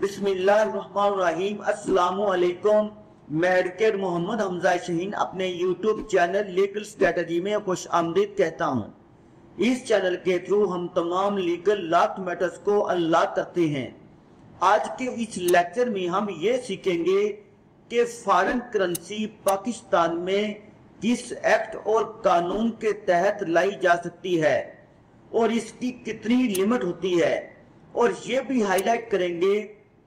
बिस्मिल्लाहिर्रहमानिर्रहीम। अस्सलामुअलैकुम। मैं एडवोकेट मोहम्मद हमजा शहीन अपने यूट्यूब चैनल लीगल स्ट्रेटजी में खुश आमदीद कहता हूँ। इस चैनल के थ्रू हम तमाम लीगल लॉ मैटर्स को अनलॉक करते हैं। आज के इस लेक्चर में हम ये सीखेंगे कि फॉरेन करेंसी पाकिस्तान में किस एक्ट और कानून के तहत लाई जा सकती है और इसकी कितनी लिमिट होती है, और ये भी हाईलाइट करेंगे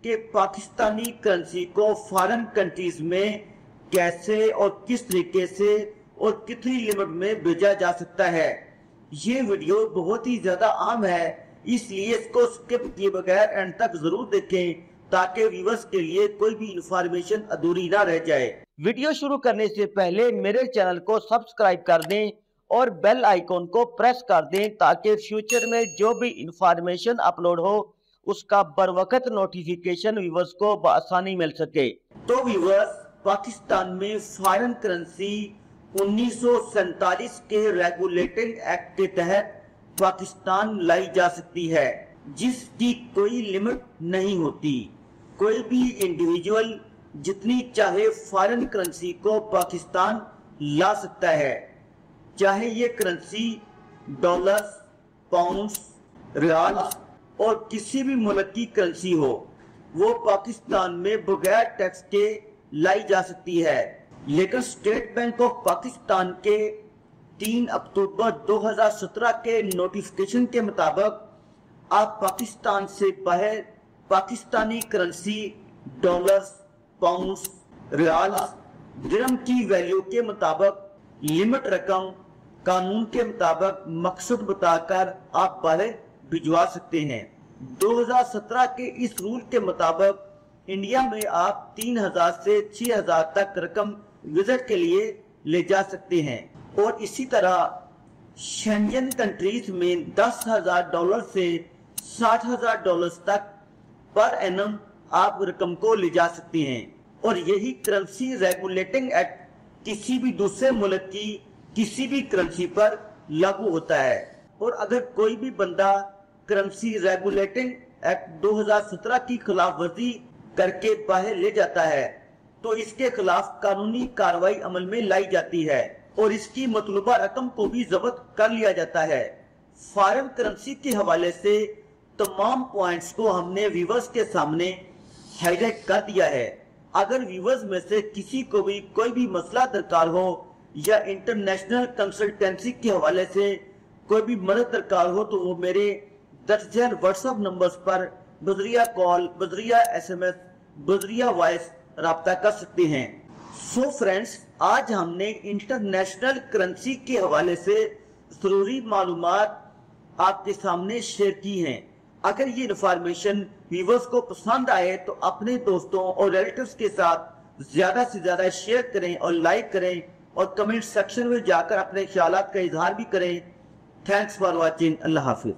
कि पाकिस्तानी करेंसी को फॉरेन कंट्रीज में कैसे और किस तरीके से और कितनी लिमिट में भेजा जा सकता है। ये वीडियो बहुत ही ज्यादा आम है, इसलिए इसको स्किप किए बगैर एंड तक जरूर देखें ताकि व्यूअर्स के लिए कोई भी इंफॉर्मेशन अधूरी ना रह जाए। वीडियो शुरू करने से पहले मेरे चैनल को सब्सक्राइब कर दें और बेल आइकॉन को प्रेस कर दें ताकि फ्यूचर में जो भी इंफॉर्मेशन अपलोड हो उसका बरवकत नोटिफिकेशन व्यूअर्स को बआसानी मिल सके। तो व्यूअर्स, पाकिस्तान में फॉरेन करेंसी 1947 के रेगुलेटिंग एक्ट के तहत पाकिस्तान लाई जा सकती है, जिसकी कोई लिमिट नहीं होती। कोई भी इंडिविजुअल जितनी चाहे फॉरेन करेंसी को पाकिस्तान ला सकता है, चाहे ये करेंसी डॉलर्स, पाउंड्स, रियाल्स और किसी भी मुल्क की करेंसी हो, वो पाकिस्तान में बगैर टैक्स के लाई जा सकती है। लेकिन स्टेट बैंक ऑफ पाकिस्तान के 3 अक्टूबर 2017 के नोटिफिकेशन के मुताबिक आप पाकिस्तान से बाहर Pakistani currency dollars, pounds, riyals, दिरहम की वैल्यू के मुताबिक लिमिट रकम कानून के मुताबिक मकसद बताकर आप बाहर भिजवा सकते हैं। 2017 के इस रूल के मुताबिक इंडिया में आप 3000 से 6000 तक रकम विजिट के लिए ले जा सकते हैं, और इसी तरह शेंजन कंट्रीज में 10,000 डॉलर से 60,000 डॉलर तक पर एनम आप रकम को ले जा सकते हैं। और यही करेंसी रेगुलेटिंग एक्ट किसी भी दूसरे मुल्क की किसी भी करेंसी पर लागू होता है, और अगर कोई भी बंदा करेंसी रेगुलेटिंग एक्ट 2017 की खिलाफ वर्जी करके बाहर ले जाता है तो इसके खिलाफ कानूनी कार्रवाई अमल में लाई जाती है और इसकी मतलूबा रकम को भी जब्त कर लिया जाता है। फॉरेन करेंसी के हवाले से तमाम पॉइंट्स को हमने व्यूअर्स के सामने हाईलाइट कर दिया है। अगर व्यूअर्स में से किसी को भी कोई भी मसला दरकार हो या इंटरनेशनल कंसल्टेंसी के हवाले से कोई भी मदद दरकार हो तो वो मेरे दर्जन व्हाट्सएप नंबर्स पर बजरिया कॉल, बजरिया SMS, बजरिया वॉइस राब्ता कर सकते हैं। सो फ्रेंड्स, आज हमने इंटरनेशनल करेंसी के हवाले से जरूरी मालूमात आपके सामने शेयर की हैं। अगर ये इंफॉर्मेशन व्यूअर्स को पसंद आए तो अपने दोस्तों और रिलेटिव्स के साथ ज्यादा से ज्यादा शेयर करें और लाइक करें, और कमेंट सेक्शन में जाकर अपने ख्यालात का इजहार भी करें। Thanks for watching. Allah Hafiz.